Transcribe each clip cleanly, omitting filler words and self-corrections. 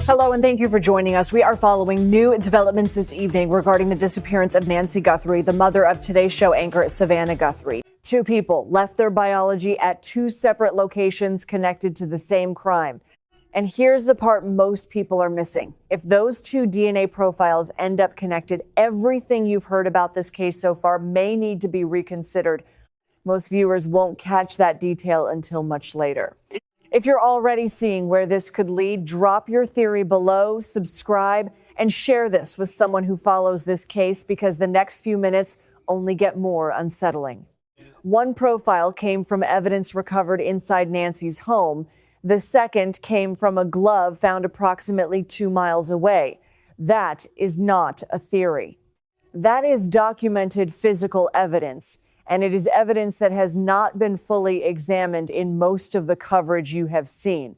Hello, and thank you for joining us. We are following new developments this evening regarding the disappearance of Nancy Guthrie, the mother of Today's Show anchor Savannah Guthrie. Two people left their biology at two separate locations connected to the same crime. And here's the part most people are missing. If those two DNA profiles end up connected, everything you've heard about this case so far may need to be reconsidered. Most viewers won't catch that detail until much later. If you're already seeing where this could lead, drop your theory below, subscribe, and share this with someone who follows this case, because the next few minutes only get more unsettling. One profile came from evidence recovered inside Nancy's home. The second came from a glove found approximately 2 miles away. That is not a theory. That is documented physical evidence. And it is evidence that has not been fully examined in most of the coverage you have seen.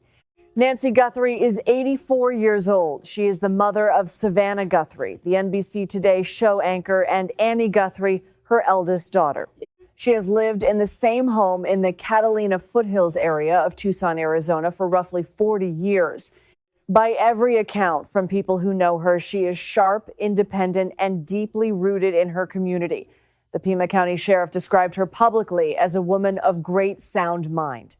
Nancy Guthrie is 84 years old. She is the mother of Savannah Guthrie, the NBC Today show anchor, and Annie Guthrie, her eldest daughter. She has lived in the same home in the Catalina foothills area of Tucson, Arizona for roughly 40 years. By every account from people who know her, she is sharp, independent, and deeply rooted in her community. The Pima County Sheriff described her publicly as a woman of great sound mind.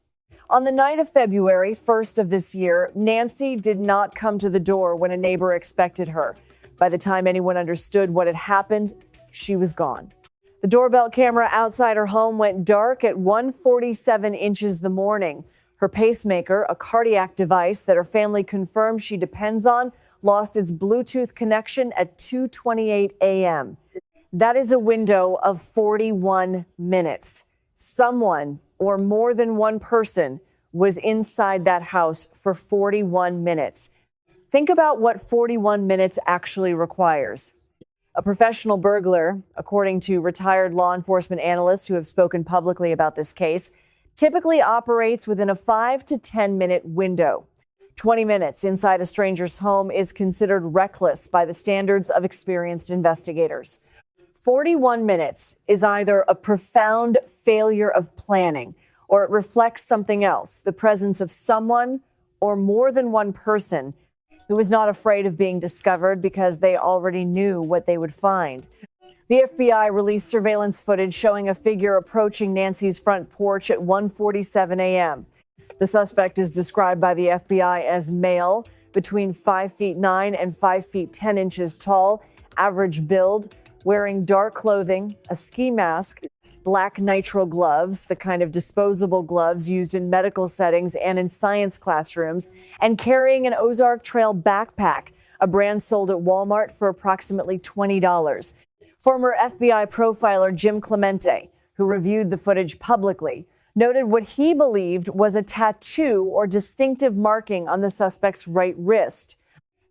On the night of February 1st of this year, Nancy did not come to the door when a neighbor expected her. By the time anyone understood what had happened, she was gone. The doorbell camera outside her home went dark at 1:47 inches the morning. Her pacemaker, a cardiac device that her family confirmed she depends on, lost its Bluetooth connection at 2:28 a.m. That is a window of 41 minutes. Someone, or more than one person, was inside that house for 41 minutes. Think about what 41 minutes actually requires. A professional burglar, according to retired law enforcement analysts who have spoken publicly about this case, typically operates within a 5 to 10 minute window. 20 minutes inside a stranger's home is considered reckless by the standards of experienced investigators. 41 minutes is either a profound failure of planning, or it reflects something else, the presence of someone or more than one person who was not afraid of being discovered because they already knew what they would find. The FBI released surveillance footage showing a figure approaching Nancy's front porch at 1:47 a.m. The suspect is described by the FBI as male, between 5'9" and 5'10" tall, average build, wearing dark clothing, a ski mask, black nitrile gloves, the kind of disposable gloves used in medical settings and in science classrooms, and carrying an Ozark Trail backpack, a brand sold at Walmart for approximately $20. Former FBI profiler Jim Clemente, who reviewed the footage publicly, noted what he believed was a tattoo or distinctive marking on the suspect's right wrist.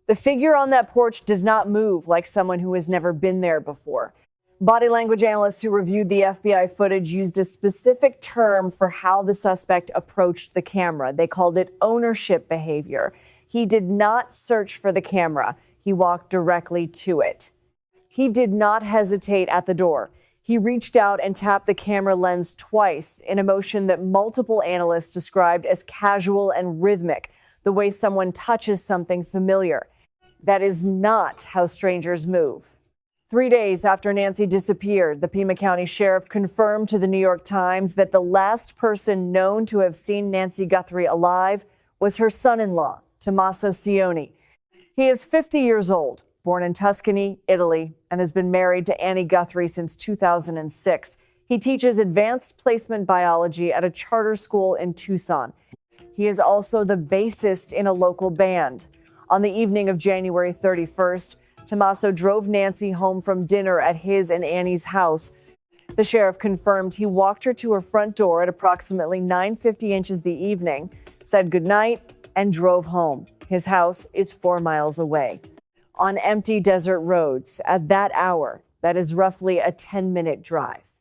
The figure on that porch does not move like someone who has never been there before. Body language analysts who reviewed the FBI footage used a specific term for how the suspect approached the camera. They called it ownership behavior. He did not search for the camera. He walked directly to it. He did not hesitate at the door. He reached out and tapped the camera lens twice in a motion that multiple analysts described as casual and rhythmic, the way someone touches something familiar. That is not how strangers move. 3 days after Nancy disappeared, the Pima County Sheriff confirmed to the New York Times that the last person known to have seen Nancy Guthrie alive was her son-in-law, Tommaso Cioni. He is 50 years old, born in Tuscany, Italy, and has been married to Annie Guthrie since 2006. He teaches advanced placement biology at a charter school in Tucson. He is also the bassist in a local band. On the evening of January 31st, Tommaso drove Nancy home from dinner at his and Annie's house. The sheriff confirmed he walked her to her front door at approximately 9:50 inches the evening, said goodnight, and drove home. His house is 4 miles away. On empty desert roads, at that hour, that is roughly a 10-minute drive.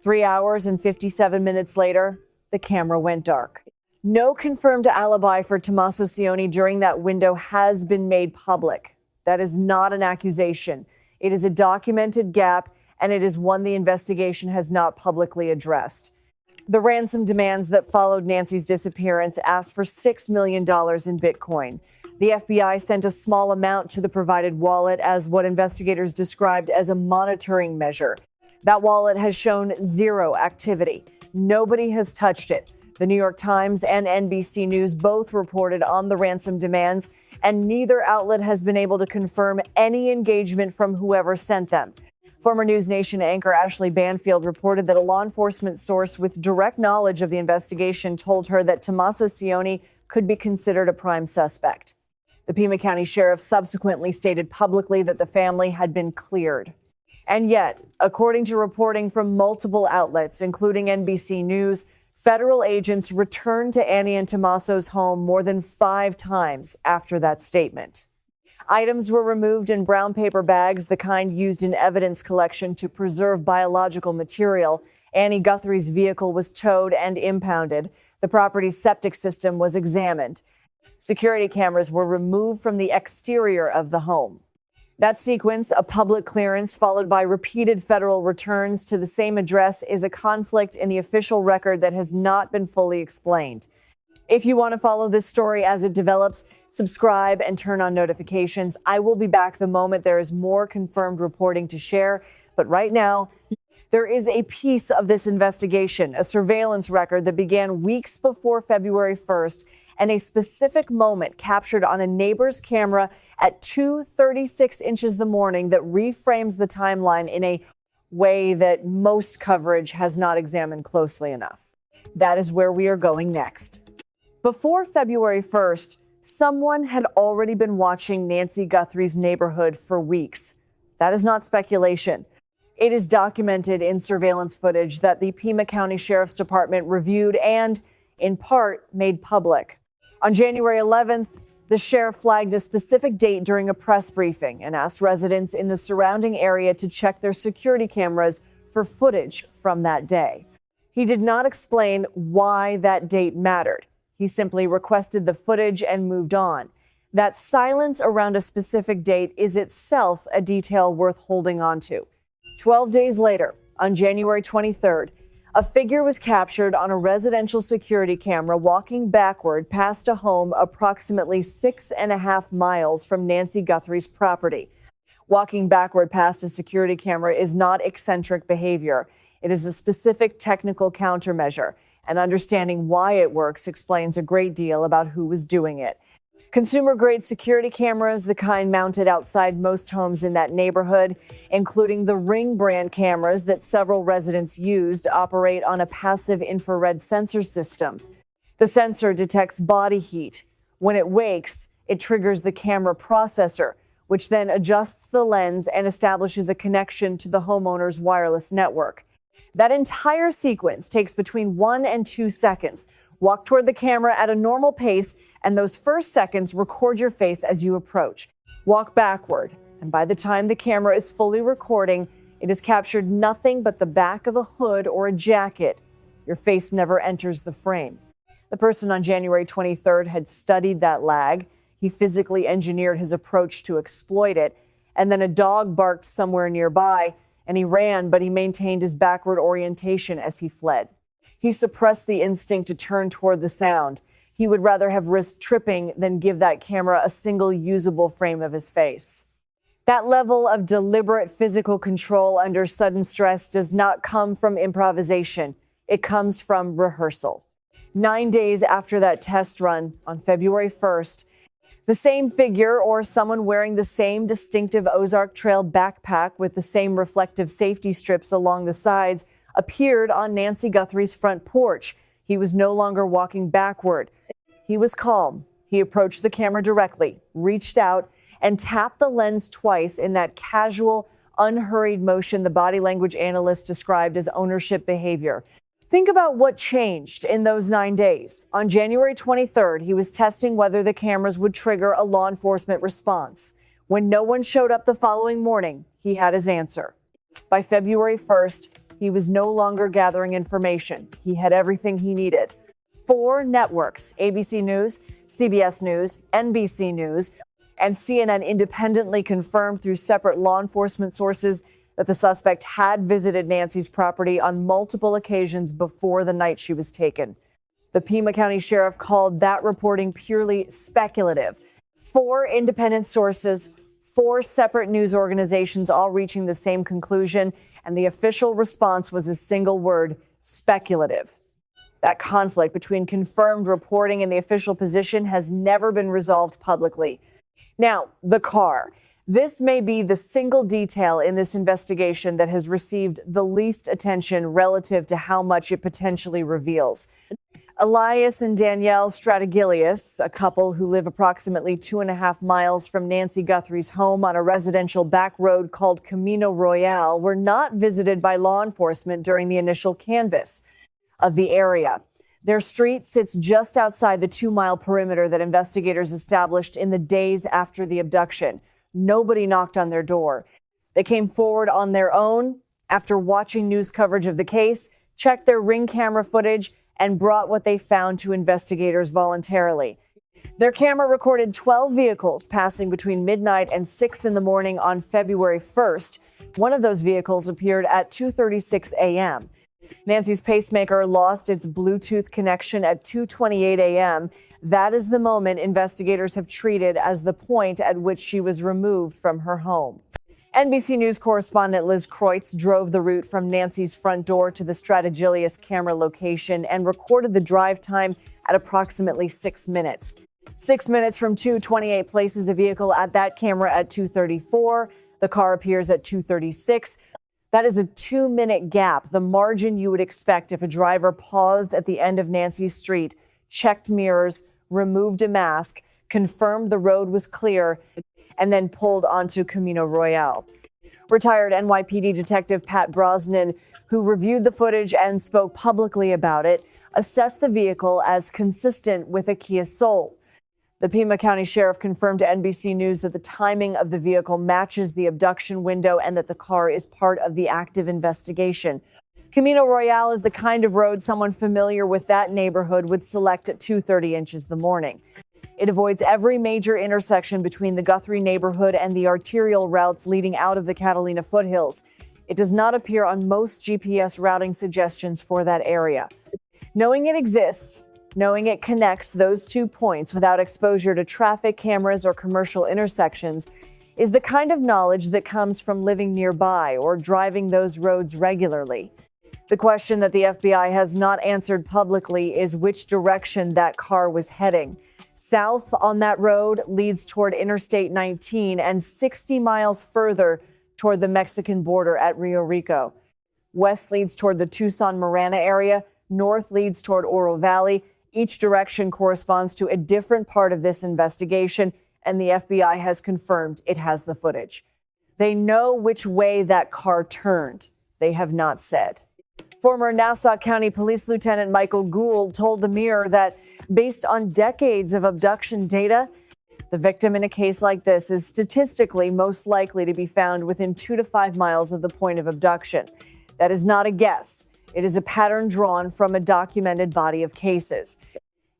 3 hours and 57 minutes later, the camera went dark. No confirmed alibi for Tommaso Cioni during that window has been made public. That is not an accusation. It is a documented gap, and it is one the investigation has not publicly addressed. The ransom demands that followed Nancy's disappearance asked for $6 million in Bitcoin. The FBI sent a small amount to the provided wallet as what investigators described as a monitoring measure. That wallet has shown zero activity. Nobody has touched it. The New York Times and NBC News both reported on the ransom demands, and neither outlet has been able to confirm any engagement from whoever sent them. Former News Nation anchor Ashley Banfield reported that a law enforcement source with direct knowledge of the investigation told her that Tommaso Cioni could be considered a prime suspect. The Pima County Sheriff subsequently stated publicly that the family had been cleared. And yet, according to reporting from multiple outlets, including NBC News, federal agents returned to Annie and Tommaso's home more than 5 times after that statement. Items were removed in brown paper bags, the kind used in evidence collection to preserve biological material. Annie Guthrie's vehicle was towed and impounded. The property's septic system was examined. Security cameras were removed from the exterior of the home. That sequence, a public clearance followed by repeated federal returns to the same address, is a conflict in the official record that has not been fully explained. If you want to follow this story as it develops, subscribe and turn on notifications. I will be back the moment there is more confirmed reporting to share. But right now, there is a piece of this investigation, a surveillance record that began weeks before February 1st, and a specific moment captured on a neighbor's camera at 2:36 inches the morning that reframes the timeline in a way that most coverage has not examined closely enough. That is where we are going next. Before February 1st, someone had already been watching Nancy Guthrie's neighborhood for weeks. That is not speculation. It is documented in surveillance footage that the Pima County Sheriff's Department reviewed and, in part, made public. On January 11th, the sheriff flagged a specific date during a press briefing and asked residents in the surrounding area to check their security cameras for footage from that day. He did not explain why that date mattered. He simply requested the footage and moved on. That silence around a specific date is itself a detail worth holding on to. 12 days later, on January 23rd, a figure was captured on a residential security camera walking backward past a home approximately 6.5 miles from Nancy Guthrie's property. Walking backward past a security camera is not eccentric behavior. It is a specific technical countermeasure, and understanding why it works explains a great deal about who was doing it. Consumer-grade security cameras, the kind mounted outside most homes in that neighborhood, including the Ring brand cameras that several residents used, operate on a passive infrared sensor system. The sensor detects body heat. When it wakes, it triggers the camera processor, which then adjusts the lens and establishes a connection to the homeowner's wireless network. That entire sequence takes between 1 and 2 seconds. Walk toward the camera at a normal pace, and those first seconds record your face as you approach. Walk backward, and by the time the camera is fully recording, it has captured nothing but the back of a hood or a jacket. Your face never enters the frame. The person on January 23rd had studied that lag. He physically engineered his approach to exploit it, and then a dog barked somewhere nearby, and he ran, but he maintained his backward orientation as he fled. He suppressed the instinct to turn toward the sound. He would rather have risked tripping than give that camera a single usable frame of his face. That level of deliberate physical control under sudden stress does not come from improvisation. It comes from rehearsal. 9 days after that test run, on February 1st, the same figure or someone wearing the same distinctive Ozark Trail backpack with the same reflective safety strips along the sides appeared on Nancy Guthrie's front porch. He was no longer walking backward. He was calm. He approached the camera directly, reached out, and tapped the lens twice in that casual, unhurried motion the body language analyst described as ownership behavior. Think about what changed in those 9 days. On January 23rd, he was testing whether the cameras would trigger a law enforcement response. When no one showed up the following morning, he had his answer. By February 1st, he was no longer gathering information. He had everything he needed. 4 networks, ABC News, CBS News, NBC News, and CNN independently confirmed through separate law enforcement sources that the suspect had visited Nancy's property on multiple occasions before the night she was taken. The Pima County Sheriff called that reporting purely speculative. 4 independent sources, 4 separate news organizations, all reaching the same conclusion, and the official response was a single word: speculative. That conflict between confirmed reporting and the official position has never been resolved publicly. Now, the car. This may be the single detail in this investigation that has received the least attention relative to how much it potentially reveals. Elias and Danielle Strategilius, a couple who live approximately 2.5 miles from Nancy Guthrie's home on a residential back road called Camino Royale, were not visited by law enforcement during the initial canvass of the area. Their street sits just outside the 2-mile perimeter that investigators established in the days after the abduction. Nobody knocked on their door. They came forward on their own after watching news coverage of the case, checked their Ring camera footage, and brought what they found to investigators voluntarily. Their camera recorded 12 vehicles passing between midnight and 6 in the morning on February 1st. One of those vehicles appeared at 2:36 a.m. Nancy's pacemaker lost its Bluetooth connection at 2:28 a.m. That is the moment investigators have treated as the point at which she was removed from her home. NBC News correspondent Liz Kreutz drove the route from Nancy's front door to the Strategilius camera location and recorded the drive time at approximately 6 minutes. 6 minutes from 2:28 places a vehicle at that camera at 2:34. The car appears at 2:36. That is a 2-minute gap, the margin you would expect if a driver paused at the end of Nancy's street, checked mirrors, removed a mask, confirmed the road was clear, and then pulled onto Camino Royale. Retired NYPD Detective Pat Brosnan, who reviewed the footage and spoke publicly about it, assessed the vehicle as consistent with a Kia Soul. The Pima County Sheriff confirmed to NBC News that the timing of the vehicle matches the abduction window and that the car is part of the active investigation. Camino Royale is the kind of road someone familiar with that neighborhood would select at 2:30 in the morning. It avoids every major intersection between the Guthrie neighborhood and the arterial routes leading out of the Catalina foothills. It does not appear on most GPS routing suggestions for that area. Knowing it exists, knowing it connects those 2 points without exposure to traffic cameras or commercial intersections is the kind of knowledge that comes from living nearby or driving those roads regularly. The question that the FBI has not answered publicly is which direction that car was heading. South on that road leads toward Interstate 19 and 60 miles further toward the Mexican border at Rio Rico. West leads toward the Tucson-Marana area. North leads toward Oro Valley. Each direction corresponds to a different part of this investigation, and the FBI has confirmed it has the footage. They know which way that car turned. They have not said. Former Nassau County Police Lieutenant Michael Gould told the Mirror that based on decades of abduction data, the victim in a case like this is statistically most likely to be found within 2 to 5 miles of the point of abduction. That is not a guess. It is a pattern drawn from a documented body of cases.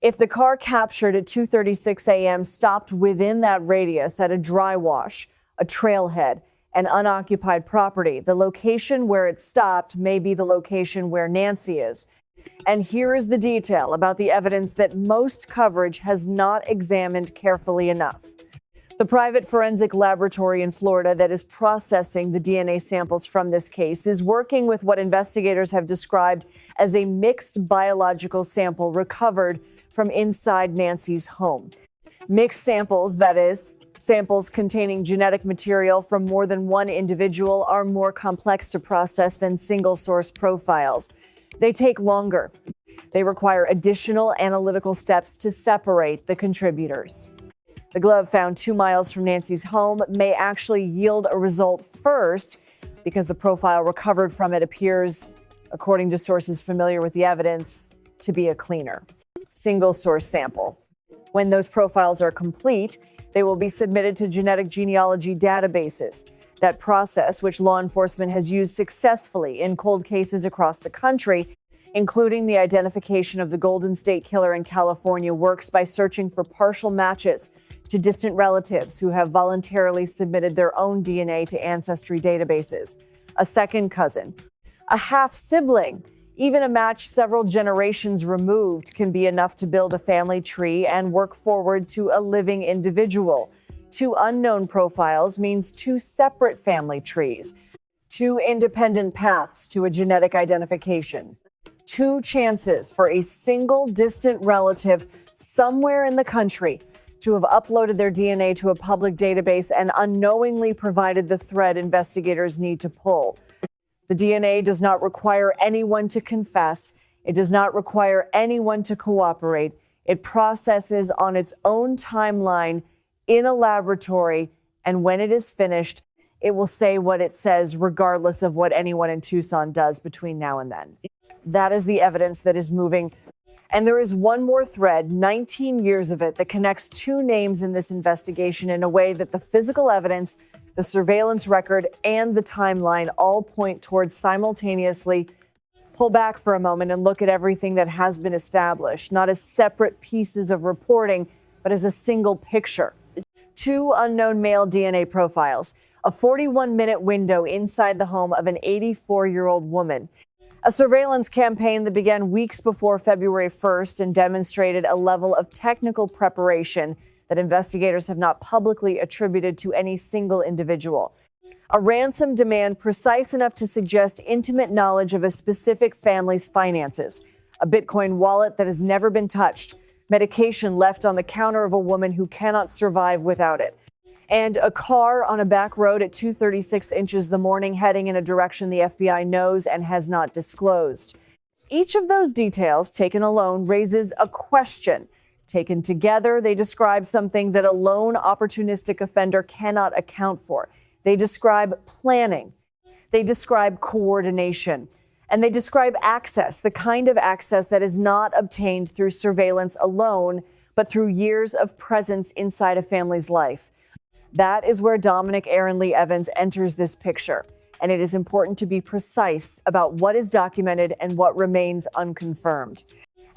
If the car captured at 2:36 a.m. stopped within that radius at a dry wash, a trailhead, an unoccupied property, the location where it stopped may be the location where Nancy is. And here is the detail about the evidence that most coverage has not examined carefully enough. The private forensic laboratory in Florida that is processing the DNA samples from this case is working with what investigators have described as a mixed biological sample recovered from inside Nancy's home. Mixed samples, that is, samples containing genetic material from more than one individual, are more complex to process than single-source profiles. They take longer. They require additional analytical steps to separate the contributors. The glove found 2 miles from Nancy's home may actually yield a result first because the profile recovered from it appears, according to sources familiar with the evidence, to be a cleaner, single-source sample. When those profiles are complete, they will be submitted to genetic genealogy databases. That process, which law enforcement has used successfully in cold cases across the country, including the identification of the Golden State Killer in California, works by searching for partial matches to distant relatives who have voluntarily submitted their own DNA to ancestry databases. A second cousin, a half-sibling, Even a match several generations removed can be enough to build a family tree and work forward to a living individual. Two unknown profiles means two separate family trees, two independent paths to a genetic identification, two chances for a single distant relative somewhere in the country to have uploaded their DNA to a public database and unknowingly provided the thread investigators need to pull. The DNA does not require anyone to confess. It does not require anyone to cooperate. It processes on its own timeline in a laboratory, and when it is finished, it will say what it says, regardless of what anyone in Tucson does between now and then. That is the evidence that is moving. And there is one more thread, 19 years of it, that connects two names in this investigation in a way that the physical evidence, the surveillance record, and the timeline all point towards simultaneously. Pull back for a moment and look at everything that has been established, not as separate pieces of reporting, but as a single picture. Two unknown male DNA profiles, a 41-minute window inside the home of an 84-year-old woman. A surveillance campaign that began weeks before February 1st and demonstrated a level of technical preparation that investigators have not publicly attributed to any single individual. A ransom demand precise enough to suggest intimate knowledge of a specific family's finances, a Bitcoin wallet that has never been touched, medication left on the counter of a woman who cannot survive without it, and a car on a back road at 2:36 inches the morning heading in a direction the FBI knows and has not disclosed. Each of those details, taken alone, raises a question. Taken together, they describe something that a lone opportunistic offender cannot account for. They describe planning. They describe coordination. And they describe access, the kind of access that is not obtained through surveillance alone, but through years of presence inside a family's life. That is where Dominic Evans enters this picture, and it is important to be precise about what is documented and what remains unconfirmed.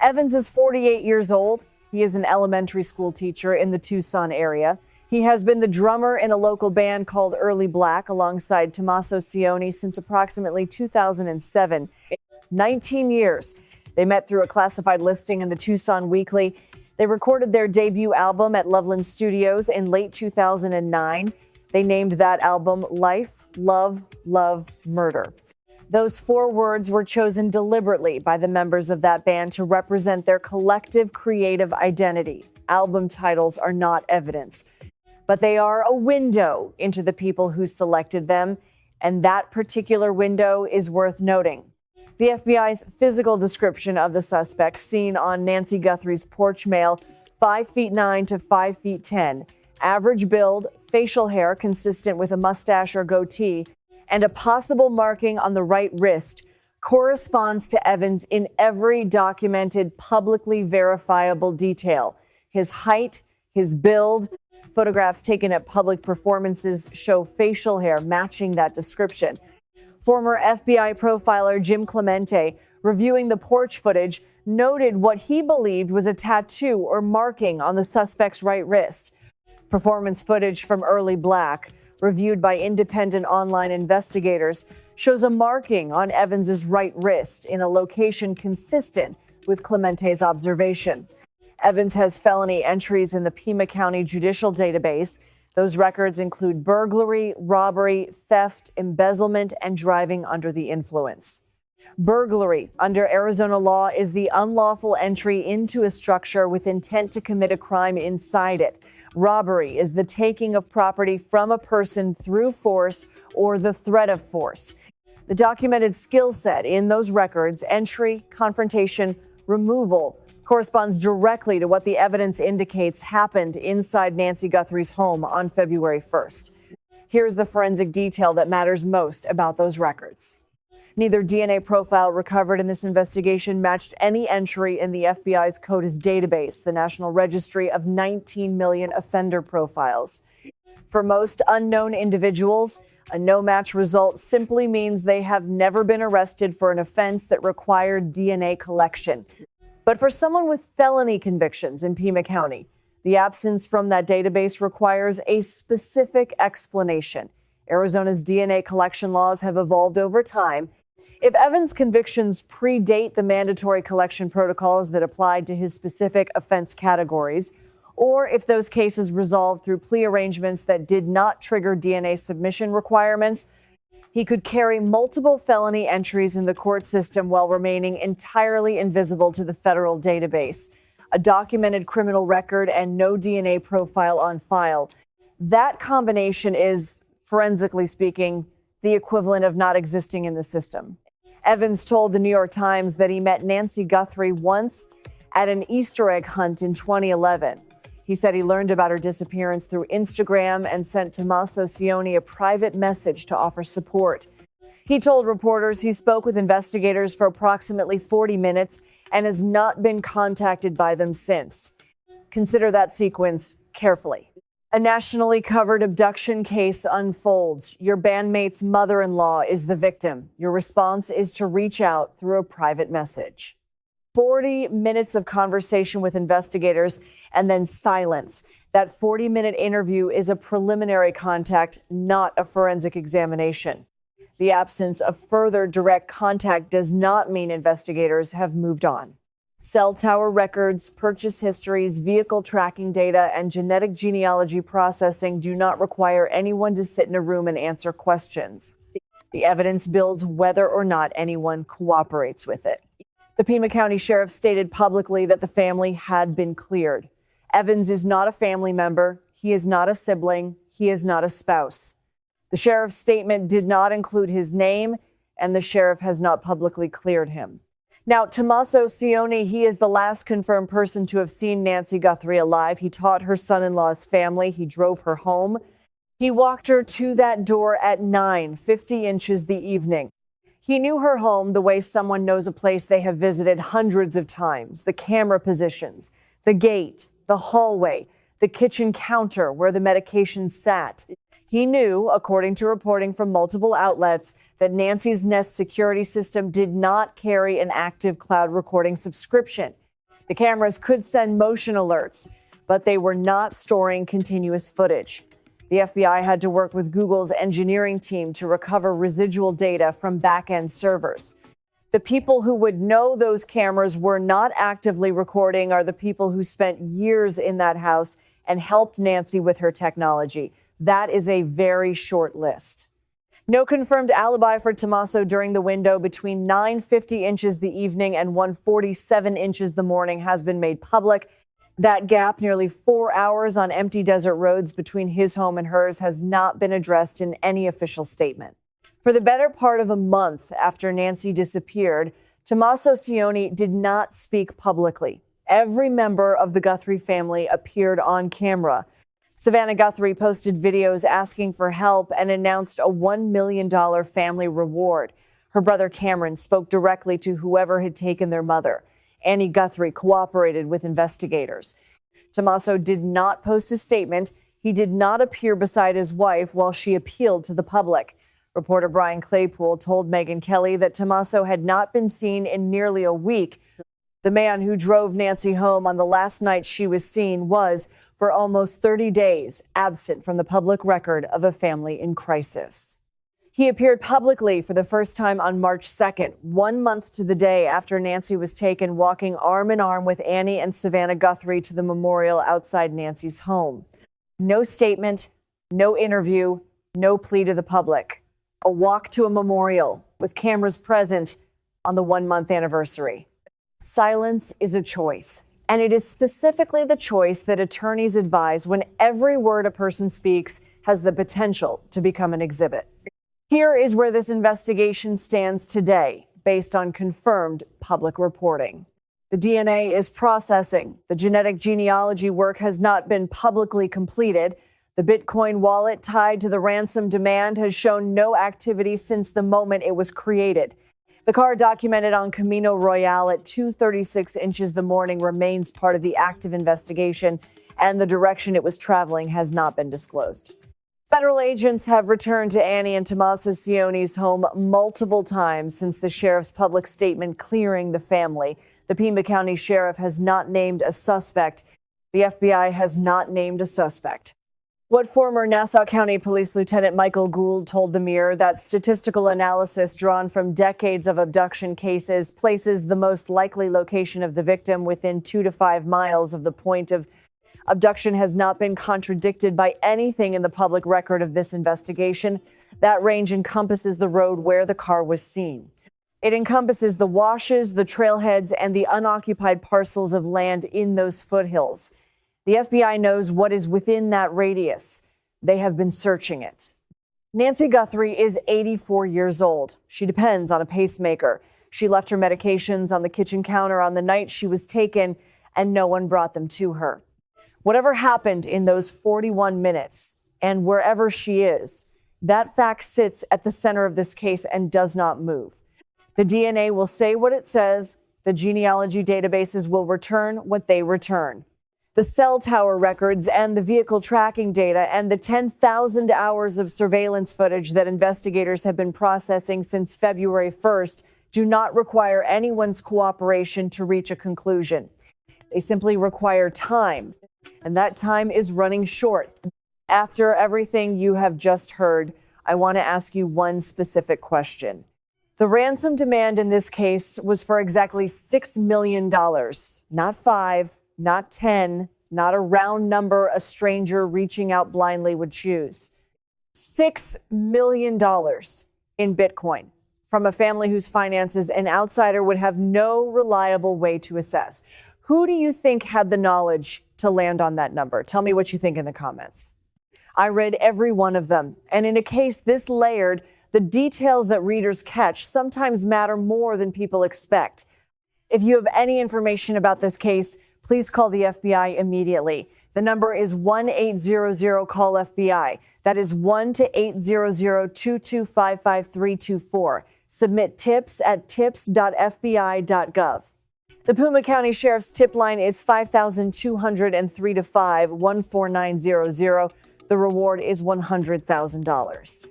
Evans is 48 years old. He is an elementary school teacher in the Tucson area. He has been the drummer in a local band called Early Black alongside Tommaso Cioni since approximately 2007. 19 years. They met through a classified listing in the Tucson Weekly. They recorded their debut album at Loveland Studios in late 2009. They named that album Life, Love, Love, Murder. Those 4 words were chosen deliberately by the members of that band to represent their collective creative identity. Album titles are not evidence, but they are a window into the people who selected them, and that particular window is worth noting. The FBI's physical description of the suspect seen on Nancy Guthrie's porch mail, 5'9" to 5'10", average build, facial hair consistent with a mustache or goatee, and a possible marking on the right wrist, corresponds to Evans in every documented, publicly verifiable detail. His height, his build, photographs taken at public performances show facial hair matching that description. Former FBI profiler Jim Clemente, reviewing the porch footage, noted what he believed was a tattoo or marking on the suspect's right wrist. Performance footage from Early Black, reviewed by independent online investigators, shows a marking on Evans's right wrist in a location consistent with Clemente's observation. Evans has felony entries in the Pima County Judicial Database. Those records include burglary, robbery, theft, embezzlement, and driving under the influence. Burglary, under Arizona law, is the unlawful entry into a structure with intent to commit a crime inside it. Robbery is the taking of property from a person through force or the threat of force. The documented skill set in those records, entry, confrontation, removal, corresponds directly to what the evidence indicates happened inside Nancy Guthrie's home on February 1st. Here's the forensic detail that matters most about those records. Neither DNA profile recovered in this investigation matched any entry in the FBI's CODIS database, the National Registry of 19 million offender profiles. For most unknown individuals, a no-match result simply means they have never been arrested for an offense that required DNA collection. But for someone with felony convictions in Pima County, the absence from that database requires a specific explanation. Arizona's DNA collection laws have evolved over time. If Evans' convictions predate the mandatory collection protocols that applied to his specific offense categories, or if those cases resolved through plea arrangements that did not trigger DNA submission requirements, he could carry multiple felony entries in the court system while remaining entirely invisible to the federal database. A documented criminal record and no DNA profile on file. That combination is, forensically speaking, the equivalent of not existing in the system. Evans told the New York Times that he met Nancy Guthrie once at an Easter egg hunt in 2011. He said he learned about her disappearance through Instagram and sent Tommaso Cioni a private message to offer support. He told reporters he spoke with investigators for approximately 40 minutes and has not been contacted by them since. Consider that sequence carefully. A nationally covered abduction case unfolds. Your bandmate's mother-in-law is the victim. Your response is to reach out through a private message. 40 minutes of conversation with investigators and then silence. That 40-minute interview is a preliminary contact, not a forensic examination. The absence of further direct contact does not mean investigators have moved on. Cell tower records, purchase histories, vehicle tracking data, and genetic genealogy processing do not require anyone to sit in a room and answer questions. The evidence builds whether or not anyone cooperates with it. The Pima County Sheriff stated publicly that the family had been cleared. Evans is not a family member. He is not a sibling. He is not a spouse. The sheriff's statement did not include his name, and the sheriff has not publicly cleared him. Now, Tommaso Cioni, he is the last confirmed person to have seen Nancy Guthrie alive. He taught her son-in-law's family. He drove her home. He walked her to that door at 9:50 inches the evening. He knew her home the way someone knows a place they have visited hundreds of times. The camera positions, the gate, the hallway, the kitchen counter where the medication sat. He knew, according to reporting from multiple outlets, that Nancy's Nest security system did not carry an active cloud recording subscription. The cameras could send motion alerts, but they were not storing continuous footage. The FBI had to work with Google's engineering team to recover residual data from back-end servers. The people who would know those cameras were not actively recording are the people who spent years in that house and helped Nancy with her technology. That is a very short list. No confirmed alibi for Tommaso during the window between 9:50 inches the evening and 1:47 inches the morning has been made public. That gap, nearly 4 hours on empty desert roads between his home and hers, has not been addressed in any official statement. For the better part of a month after Nancy disappeared, Tommaso Cioni did not speak publicly. Every member of the Guthrie family appeared on camera. Savannah Guthrie posted videos asking for help and announced a $1 million family reward. Her brother Cameron spoke directly to whoever had taken their mother. Annie Guthrie cooperated with investigators. Tommaso did not post a statement. He did not appear beside his wife while she appealed to the public. Reporter Brian Claypool told Megyn Kelly that Tommaso had not been seen in nearly a week. The man who drove Nancy home on the last night she was seen was, for almost 30 days, absent from the public record of a family in crisis. He appeared publicly for the first time on March 2nd, 1 month to the day after Nancy was taken walking arm in arm with Annie and Savannah Guthrie to the memorial outside Nancy's home. No statement, no interview, no plea to the public. A walk to a memorial with cameras present on the 1-month anniversary. Silence is a choice, and it is specifically the choice that attorneys advise when every word a person speaks has the potential to become an exhibit. Here is where this investigation stands today, based on confirmed public reporting. The DNA is processing. The genetic genealogy work has not been publicly completed. The Bitcoin wallet tied to the ransom demand has shown no activity since the moment it was created. The car documented on Camino Royale at 2:36 inches the morning remains part of the active investigation, and the direction it was traveling has not been disclosed. Federal agents have returned to Annie and Tommaso Cioni's home multiple times since the sheriff's public statement clearing the family. The Pima County Sheriff has not named a suspect. The FBI has not named a suspect. What former Nassau County Police Lieutenant Michael Gould told the Mirror that statistical analysis drawn from decades of abduction cases places the most likely location of the victim within 2 to 5 miles of the point of abduction has not been contradicted by anything in the public record of this investigation. That range encompasses the road where the car was seen. It encompasses the washes, the trailheads, and the unoccupied parcels of land in those foothills. The FBI knows what is within that radius. They have been searching it. Nancy Guthrie is 84 years old. She depends on a pacemaker. She left her medications on the kitchen counter on the night she was taken, and no one brought them to her. Whatever happened in those 41 minutes, and wherever she is, that fact sits at the center of this case and does not move. The DNA will say what it says. The genealogy databases will return what they return. The cell tower records and the vehicle tracking data and the 10,000 hours of surveillance footage that investigators have been processing since February 1st do not require anyone's cooperation to reach a conclusion. They simply require time, and that time is running short. After everything you have just heard, I want to ask you one specific question. The ransom demand in this case was for exactly $6 million, not 5. Not 10, not a round number a stranger reaching out blindly would choose. $6 million in Bitcoin from a family whose finances an outsider would have no reliable way to assess. Who do you think had the knowledge to land on that number? Tell me what you think in the comments. I read every one of them, and in a case this layered, the details that readers catch sometimes matter more than people expect. If you have any information about this case, please call the FBI immediately. The number is 1-800-CALL-FBI. That is 1-800-225-5324. Submit tips at tips.fbi.gov. The Pima County Sheriff's tip line is 5,203-14900. The reward is $100,000.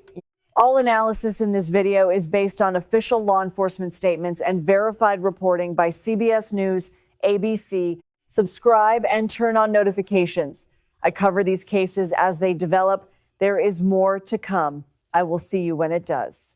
All analysis in this video is based on official law enforcement statements and verified reporting by CBS News, ABC. Subscribe and turn on notifications. I cover these cases as they develop. There is more to come. I will see you when it does.